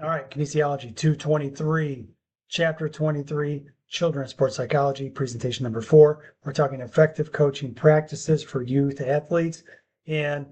All right, Kinesiology 223, Chapter 23, Children's Sports Psychology, presentation number 4. We're talking effective coaching practices for youth athletes. And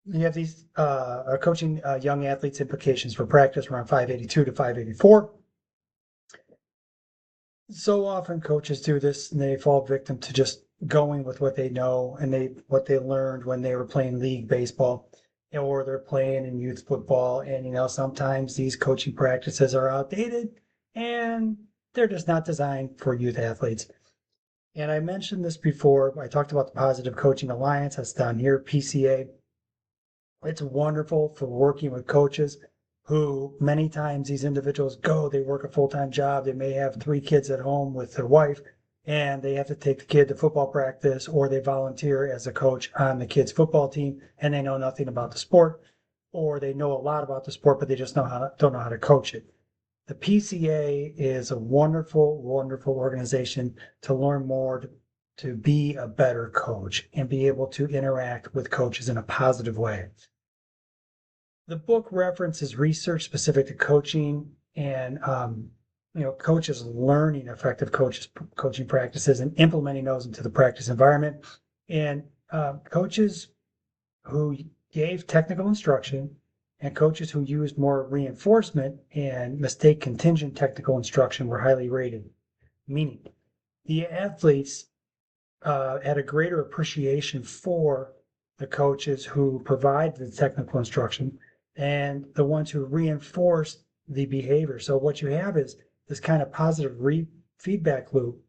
you have these coaching young athletes implications for practice around 582 to 584. So often coaches do this and they fall victim to just going with what they know and what they learned when they were playing league baseball or they're playing in youth football. And sometimes these coaching practices are outdated and they're just not designed for youth athletes. And I mentioned this before. I talked about the Positive Coaching Alliance. That's down here, PCA. It's wonderful for working with coaches who many times these individuals they work a full-time job. They may have 3 kids at home with their wife, and they have to take the kid to football practice, or they volunteer as a coach on the kids' football team, and they know nothing about the sport, or they know a lot about the sport, but they just don't know how to coach it. The PCA is a wonderful, wonderful organization to learn more, to be a better coach and be able to interact with coaches in a positive way. The book references research specific to coaching and coaches learning effective coaching practices and implementing those into the practice environment. And coaches who gave technical instruction and coaches who used more reinforcement and mistake contingent technical instruction were highly rated, meaning the athletes had a greater appreciation for the coaches who provide the technical instruction and the ones who reinforce the behavior. So what you have is this kind of positive feedback loop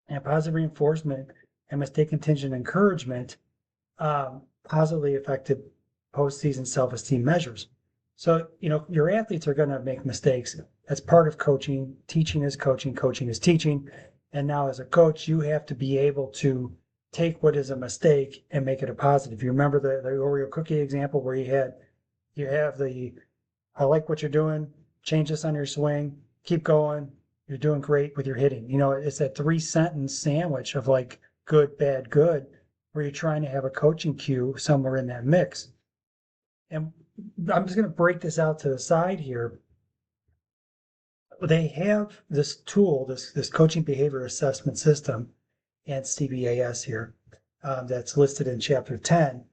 and positive reinforcement and mistake contingent encouragement positively affected postseason self-esteem measures. So, your athletes are going to make mistakes. That's part of coaching. Teaching is coaching. Coaching is teaching. And now as a coach, you have to be able to take what is a mistake and make it a positive. You remember the Oreo cookie example where you have I like what you're doing, change this on your swing, keep going, you're doing great with your hitting. It's that 3-sentence sandwich of like good, bad, good, where you're trying to have a coaching cue somewhere in that mix. And I'm just going to break this out to the side here. They have this tool, this coaching behavior assessment system, and CBAS here, that's listed in chapter 10.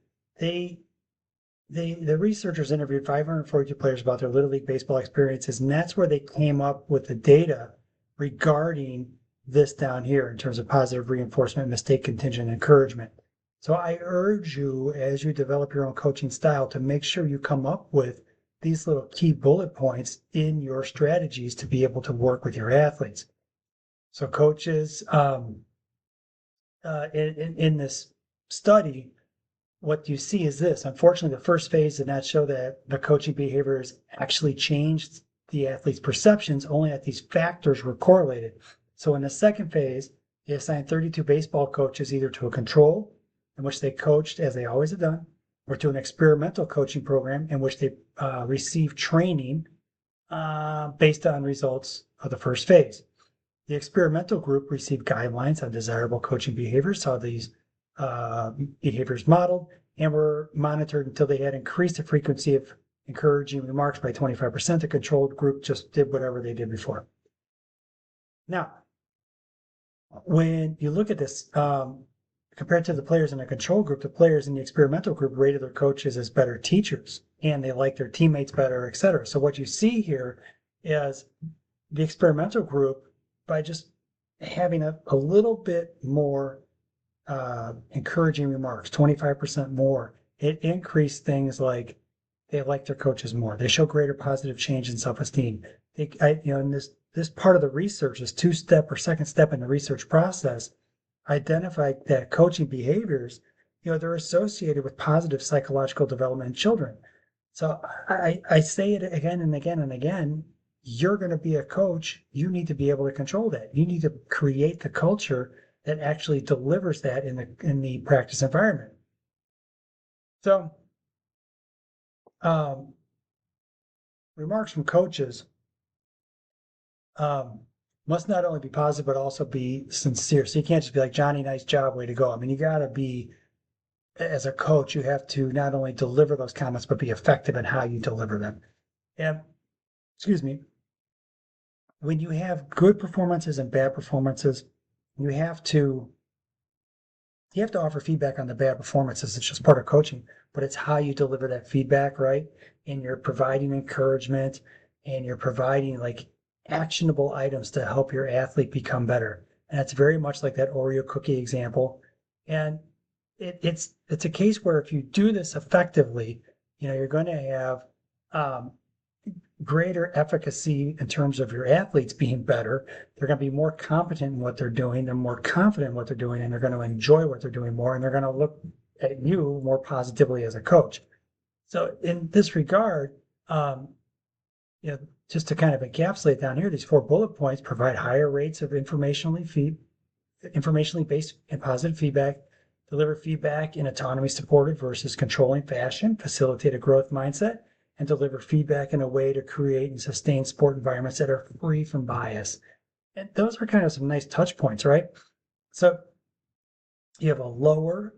The researchers interviewed 542 players about their Little League baseball experiences, and that's where they came up with the data regarding this down here in terms of positive reinforcement, mistake contingent encouragement. So I urge you, as you develop your own coaching style, to make sure you come up with these little key bullet points in your strategies to be able to work with your athletes. So coaches, in this study, what you see is this. Unfortunately, the first phase did not show that the coaching behaviors actually changed the athlete's perceptions, only that these factors were correlated. So in the second phase, they assigned 32 baseball coaches either to a control, in which they coached as they always have done, or to an experimental coaching program in which they received training based on results of the first phase. The experimental group received guidelines on desirable coaching behaviors, saw these behaviors modeled, and were monitored until they had increased the frequency of encouraging remarks by 25%. The controlled group just did whatever they did before. Now, when you look at this, compared to the players in the control group, the players in the experimental group rated their coaches as better teachers, and they liked their teammates better, etc. So what you see here is the experimental group, by just having a little bit more encouraging remarks, 25% more, it increased things like they like their coaches more. They show greater positive change in self-esteem. In this part of the research, this 2-step or second step in the research process, identified that coaching behaviors, they're associated with positive psychological development in children. So I say it again and again and again. You're going to be a coach. You need to be able to control that. You need to create the culture that actually delivers that in the practice environment. So, remarks from coaches must not only be positive but also be sincere. So you can't just be like, Johnny, nice job, way to go. I mean, you got to be, as a coach, you have to not only deliver those comments but be effective in how you deliver them. And excuse me, when you have good performances and bad performances, you have to you have to offer feedback on the bad performances. It's just part of coaching, but it's how you deliver that feedback, right? And you're providing encouragement and you're providing like actionable items to help your athlete become better. And it's very much like that Oreo cookie example. And it's a case where if you do this effectively, you're going to have um, greater efficacy in terms of your athletes being better. They're going to be more competent in what they're doing. They're more confident in what they're doing, and they're going to enjoy what they're doing more, and they're going to look at you more positively as a coach. So, in this regard, um, you know, just to kind of encapsulate down here, these 4 bullet points provide higher rates of informationally based and positive feedback, deliver feedback in autonomy supported versus controlling fashion, facilitate a growth mindset, and deliver feedback in a way to create and sustain sport environments that are free from bias. And those are kind of some nice touch points, right? So you have a lower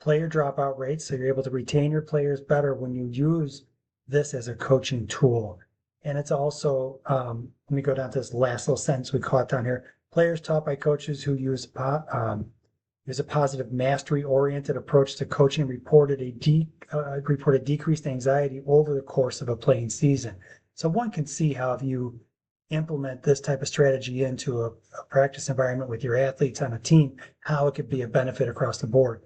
player dropout rate, so you're able to retain your players better when you use this as a coaching tool. And it's also, let me go down to this last little sentence we caught down here. Players taught by coaches who use a positive mastery-oriented approach to coaching reported decreased anxiety over the course of a playing season. So one can see how if you implement this type of strategy into a practice environment with your athletes on a team, how it could be a benefit across the board.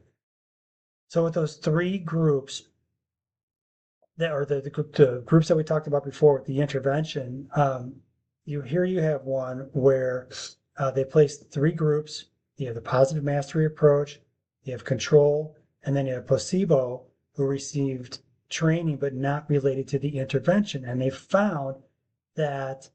So with those 3 groups that are the groups that we talked about before with the intervention, you have one where they place 3 groups. You have the positive mastery approach, you have control, and then you have placebo who received training but not related to the intervention. And they found that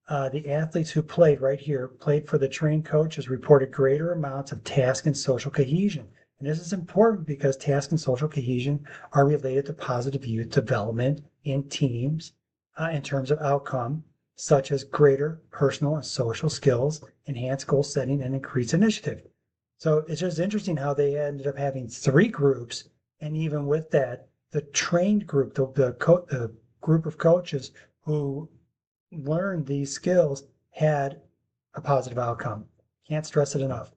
the athletes who played for the trained coaches reported greater amounts of task and social cohesion. And this is important because task and social cohesion are related to positive youth development in teams in terms of outcome, such as greater personal and social skills, enhanced goal setting, and increased initiative. So it's just interesting how they ended up having 3 groups. And even with that, the trained group, the group of coaches who learned these skills had a positive outcome. Can't stress it enough.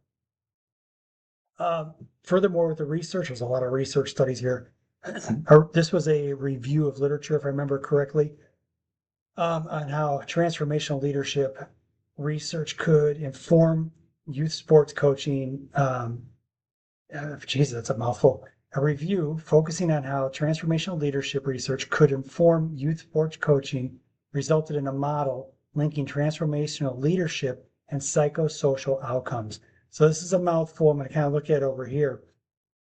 Furthermore, with the research, there's a lot of research studies here. This was a review of literature, if I remember correctly, on how transformational leadership research could inform youth sports coaching. Jesus, that's a mouthful. A review focusing on how transformational leadership research could inform youth sports coaching resulted in a model linking transformational leadership and psychosocial outcomes. So this is a mouthful. I'm going to kind of look at it over here.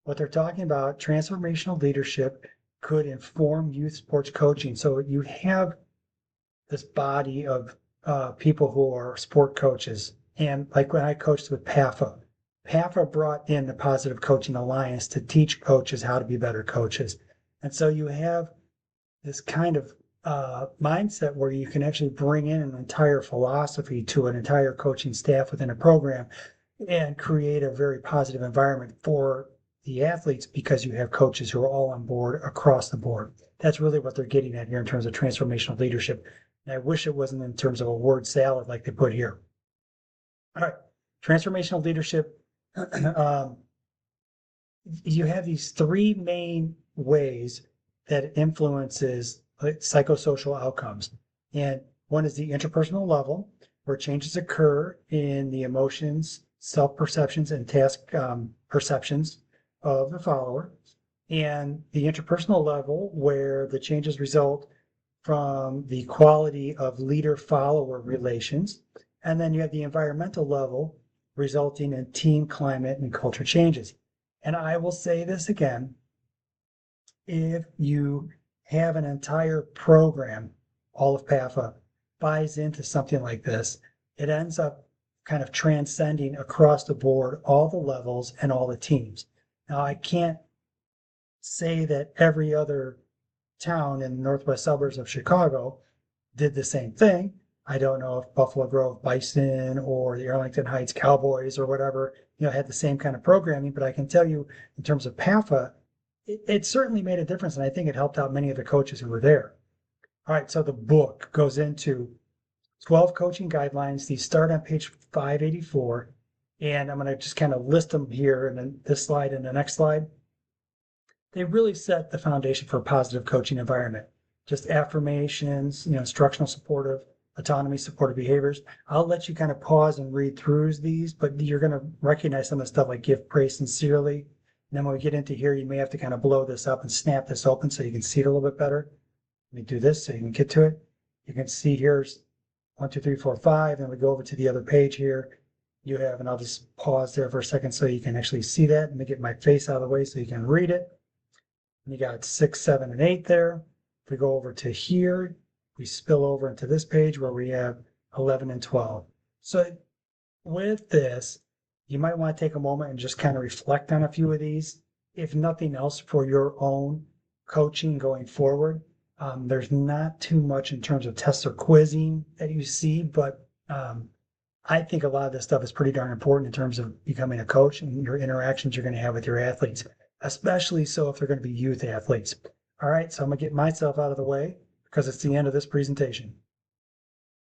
What they're talking about, transformational leadership could inform youth sports coaching. So you have this body of people who are sport coaches. And like when I coached with PAFA, PAFA brought in the Positive Coaching Alliance to teach coaches how to be better coaches. And so you have this kind of mindset where you can actually bring in an entire philosophy to an entire coaching staff within a program and create a very positive environment for the athletes because you have coaches who are all on board across the board. That's really what they're getting at here in terms of transformational leadership. And I wish it wasn't in terms of a word salad like they put here. All right, transformational leadership. You have these 3 main ways that it influences psychosocial outcomes. And one is the interpersonal level, where changes occur in the emotions, self-perceptions, and task perceptions of the follower. And the interpersonal level, where the changes result from the quality of leader-follower relations. And then you have the environmental level, resulting in team climate and culture changes. And I will say this again, if you have an entire program, all of PAFA buys into something like this, it ends up kind of transcending across the board, all the levels and all the teams. Now, I can't say that every other town in the northwest suburbs of Chicago did the same thing. I don't know if Buffalo Grove Bison or the Arlington Heights Cowboys or whatever, had the same kind of programming, but I can tell you in terms of PAFA, it certainly made a difference, and I think it helped out many of the coaches who were there. All right, so the book goes into 12 coaching guidelines. These start on page 584, and I'm going to just kind of list them here in this slide and the next slide. They really set the foundation for a positive coaching environment. Just affirmations, instructional supportive, autonomy supportive behaviors. I'll let you kind of pause and read through these, but you're going to recognize some of the stuff like give praise sincerely. And then when we get into here, you may have to kind of blow this up and snap this open so you can see it a little bit better. Let me do this so you can get to it. You can see here's 1, 2, 3, 4, 5. Then we go over to the other page here. You have, and I'll just pause there for a second so you can actually see that. Let me get my face out of the way so you can read it. And you got 6, 7, and 8 there. If we go over to here, we spill over into this page where we have 11 and 12. So with this, you might want to take a moment and just kind of reflect on a few of these, if nothing else, for your own coaching going forward. There's not too much in terms of tests or quizzing that you see, but I think a lot of this stuff is pretty darn important in terms of becoming a coach and your interactions you're going to have with your athletes, especially so if they're going to be youth athletes. All right, so I'm going to get myself out of the way because it's the end of this presentation.